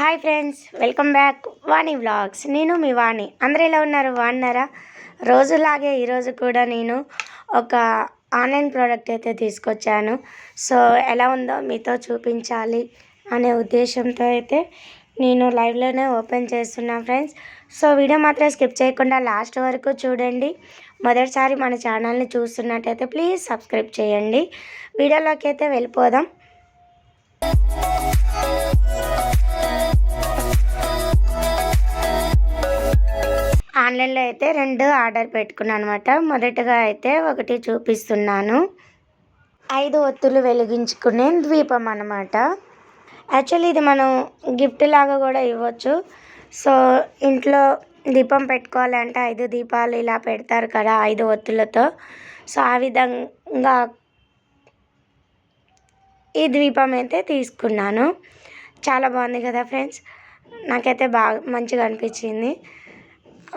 Hi friends, welcome back వాణి vlogs. నేను మీ వాణి. అందరూ ఎలా ఉన్నారు? బాగున్నారా? రోజులాగే ఈరోజు కూడా నేను ఒక ఆన్లైన్ ప్రోడక్ట్ అయితే తీసుకొచ్చాను. సో ఎలా ఉందో మీతో చూపించాలి అనే ఉద్దేశంతో అయితే నేను లైవ్లోనే ఓపెన్ చేస్తున్నా ఫ్రెండ్స్. సో వీడియో మాత్రం స్కిప్ చేయకుండా లాస్ట్ వరకు చూడండి. మొదటిసారి మన ఛానల్ని చూస్తున్నట్టయితే ప్లీజ్ సబ్స్క్రైబ్ చేయండి. వీడియోలోకి అయితే వెళ్ళిపోదాం. ఆన్లైన్లో అయితే 2 ఆర్డర్ పెట్టుకున్నాను అనమాట. మొదటగా అయితే ఒకటి చూపిస్తున్నాను. 5 ఒత్తులు వెలిగించుకునే ద్వీపం అనమాట. యాక్చువల్లీ ఇది మనం గిఫ్ట్ లాగా కూడా ఇవ్వచ్చు. సో ఇంట్లో దీపం పెట్టుకోవాలంటే 5 దీపాలు ఇలా పెడతారు కదా 5 ఒత్తులతో. సో ఆ విధంగా ఈ ద్వీపం అయితే తీసుకున్నాను. చాలా బాగుంది కదా ఫ్రెండ్స్. నాకైతే బాగా మంచిగా అనిపించింది.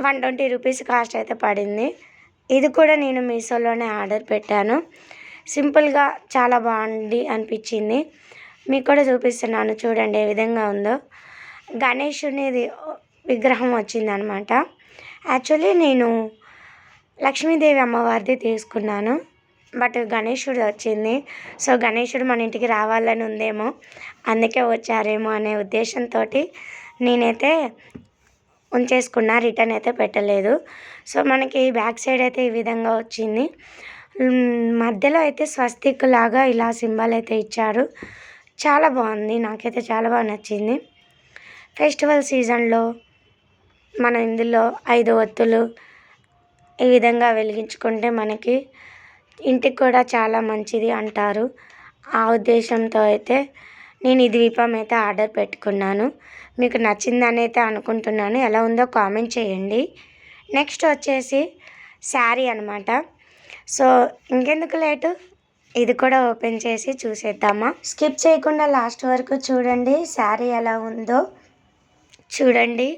120 రూపీస్ కాస్ట్ అయితే పడింది. ఇది కూడా నేను మీషోలోనే ఆర్డర్ పెట్టాను. సింపుల్గా చాలా బాగుంది అనిపించింది. మీకు కూడా చూపిస్తున్నాను చూడండి ఏ విధంగా ఉందో. గణేషునిది విగ్రహం వచ్చిందనమాట. యాక్చువల్లీ నేను లక్ష్మీదేవి అమ్మవారిది తీసుకున్నాను, బట్ గణేషుడు వచ్చింది. సో గణేషుడు మన ఇంటికి రావాలని ఉందేమో, అందుకే వచ్చారేమో అనే ఉద్దేశంతో నేనైతే ఉంచేసుకున్నా, రిటర్న్ అయితే పెట్టలేదు. సో మనకి బ్యాక్ సైడ్ అయితే ఈ విధంగా వచ్చింది. మధ్యలో అయితే స్వస్తిక్ లాగా ఇలా సింబల్ అయితే ఇచ్చారు. చాలా బాగుంది, నాకైతే చాలా బాగా నచ్చింది. ఫెస్టివల్ సీజన్లో మనం ఇందులో 5 ఒత్తులు ఈ విధంగా వెలిగించుకుంటే మనకి ఇంటికి కూడా చాలా మంచిది అంటారు. ఆ ఉద్దేశంతో అయితే నేను ఈ దీపం అయితే ఆర్డర్ పెట్టుకున్నాను. మీకు నచ్చిందని అయితే అనుకుంటున్నాను. ఎలా ఉందో కామెంట్ చేయండి. నెక్స్ట్ వచ్చేసి శారీ అనమాట. సో ఇంకెందుకు లేటు, ఇది కూడా ఓపెన్ చేసి చూసేద్దామా. స్కిప్ చేయకుండా లాస్ట్ వరకు చూడండి. శారీ ఎలా ఉందో చూడండి.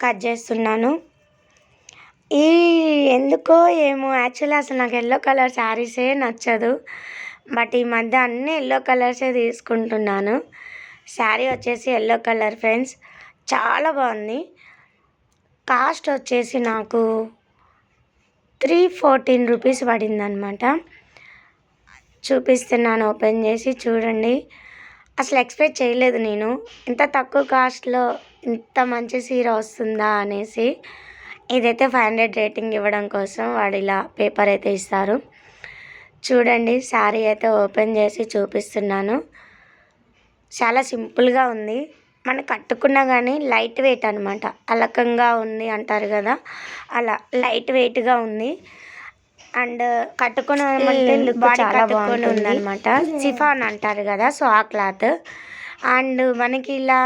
కట్ చేస్తున్నాను. ఈ ఎందుకో ఏమో యాక్చువల్లీ అసలు నాకు ఎల్లో కలర్ శారీసే నచ్చదు, బట్ ఈ మధ్య అన్నీ ఎల్లో కలర్సే తీసుకుంటున్నాను. శారీ వచ్చేసి ఎల్లో కలర్ ఫ్రెండ్స్, చాలా బాగుంది. కాస్ట్ వచ్చేసి నాకు 314 రూపీస్ పడిందనమాట. చూపిస్తున్నాను ఓపెన్ చేసి చూడండి. అసలు ఎక్స్పెక్ట్ చేయలేదు నేను ఇంత తక్కువ కాస్ట్లో ఇంత మంచి చీర వస్తుందా అనేసి. ఇదైతే 500 రేటింగ్ ఇవ్వడం కోసం వాడు ఇలా పేపర్ అయితే ఇస్తారు. చూడండి శారీ అయితే ఓపెన్ చేసి చూపిస్తున్నాను. చాలా సింపుల్గా ఉంది. మనం కట్టుకున్నా కానీ లైట్ వెయిట్ అనమాట. అలకంగా ఉంది అంటారు కదా, అలా లైట్ వెయిట్గా ఉంది. అండ్ కట్టుకున్నామంటే బాడీ చాలా బాగుంది ఉందన్నమాట. సిఫాన్ అంటారు కదా, సో ఆ క్లాత్. అండ్ మనకి ఇలా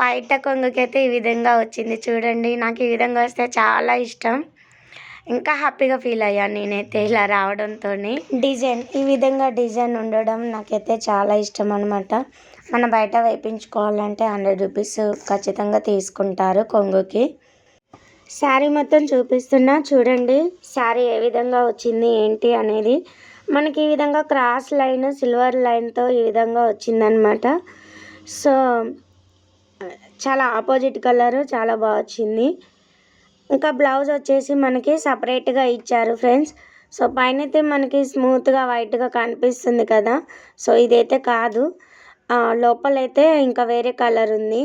పైట కొంగుకైతే ఈ విధంగా వచ్చింది చూడండి. నాకు ఈ విధంగా వస్తే చాలా ఇష్టం. ఇంకా హ్యాపీగా ఫీల్ అయ్యాను నేనైతే ఇలా రావడంతో. డిజైన్ ఈ విధంగా డిజైన్ ఉండడం నాకైతే చాలా ఇష్టం అనమాట. మనం బయట వేయించుకోవాలంటే 100 రూపీస్ ఖచ్చితంగా తీసుకుంటారు కొంగుకి. శారీ మొత్తం చూపిస్తున్నా చూడండి. శారీ ఏ విధంగా వచ్చింది ఏంటి అనేది. మనకి ఈ విధంగా క్రాస్ లైన్ సిల్వర్ లైన్తో ఈ విధంగా వచ్చిందనమాట. సో చాలా ఆపోజిట్ కలరు, చాలా బాగా వచ్చింది. ఇంకా బ్లౌజ్ వచ్చేసి మనకి సపరేట్గా ఇచ్చారు ఫ్రెండ్స్. సో పైన అయితే మనకి స్మూత్గా వైట్గా కనిపిస్తుంది కదా, సో ఇదైతే కాదు. లోపలైతే ఇంకా వేరే కలర్ ఉంది.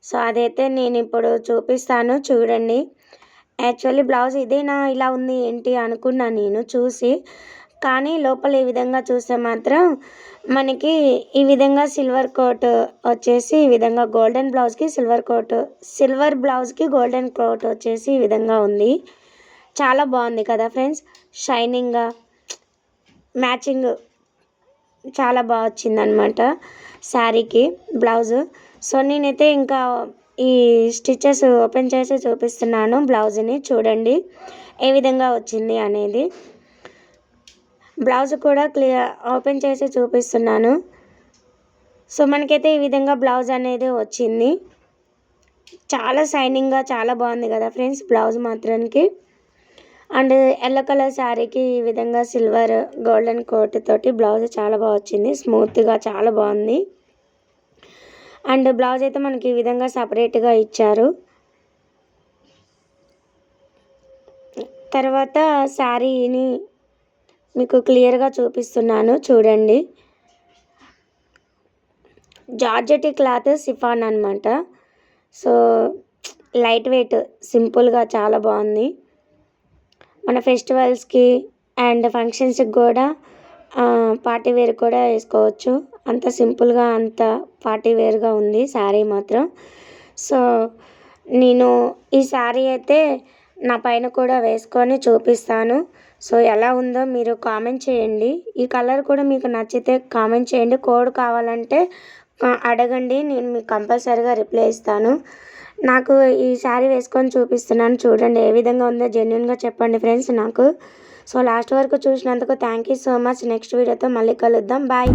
సో అదైతే నేను ఇప్పుడు చూపిస్తాను చూడండి. యాక్చువల్లీ బ్లౌజ్ ఇదేనా ఇలా ఉంది ఏంటి అనుకున్నాను నేను చూసి, కానీ లోపల ఈ విధంగా చూస్తే మాత్రం మనకి ఈ విధంగా సిల్వర్ కోట్ వచ్చేసి ఈ విధంగా గోల్డెన్ బ్లౌజ్కి సిల్వర్ బ్లౌజ్కి గోల్డెన్ కోట్ వచ్చేసి ఈ విధంగా ఉంది. చాలా బాగుంది కదా ఫ్రెండ్స్. షైనింగ్గా మ్యాచింగ్ చాలా బాగా వచ్చిందనమాట శారీకి బ్లౌజ్. సో నేనైతే ఇంకా ఈ స్టిచెస్ ఓపెన్ చేసి చూపిస్తున్నాను బ్లౌజ్ని. చూడండి ఏ విధంగా వచ్చింది అనేది. బ్లౌజ్ కూడా ఓపెన్ చేసి చూపిస్తున్నాను. సో మనకైతే ఈ విధంగా బ్లౌజ్ అనేది వచ్చింది. చాలా షైనింగ్గా చాలా బాగుంది కదా ఫ్రెండ్స్ బ్లౌజ్ మాత్రానికి. అండ్ ఎల్లో కలర్ శారీకి ఈ విధంగా సిల్వర్ గోల్డెన్ కోట్ తోటి బ్లౌజ్ చాలా బాగా వచ్చింది. స్మూత్గా చాలా బాగుంది. అండ్ బ్లౌజ్ అయితే మనకి ఈ విధంగా సపరేట్గా ఇచ్చారు. తర్వాత శారీని మీకు క్లియర్గా చూపిస్తున్నాను చూడండి. జార్జెట్ క్లాత్ సిఫాన్ అనమాట. సో లైట్ వెయిట్ సింపుల్గా చాలా బాగుంది. మన ఫెస్టివల్స్కి అండ్ ఫంక్షన్స్కి కూడా పార్టీ వేర్ కూడా వేసుకోవచ్చు. అంత సింపుల్గా అంత పార్టీ వేర్గా ఉంది శారీ మాత్రం. సో నేను ఈ శారీ అయితే నా పైన కూడా వేసుకొని చూపిస్తాను. సో ఎలా ఉందో మీరు కామెంట్ చేయండి. ఈ కలర్ కూడా మీకు నచ్చితే కామెంట్ చేయండి. కోడ్ కావాలంటే అడగండి, నేను మీకు కంపల్సరీగా రిప్లై ఇస్తాను. నాకు ఈ శారీ వేసుకొని చూపిస్తున్నాను చూడండి ఏ విధంగా ఉందో జెన్యున్గా చెప్పండి ఫ్రెండ్స్ నాకు. సో లాస్ట్ వరకు చూసినందుకు thank you so much. Next వీడియోతో మళ్ళీ కలుద్దాం. బాయ్.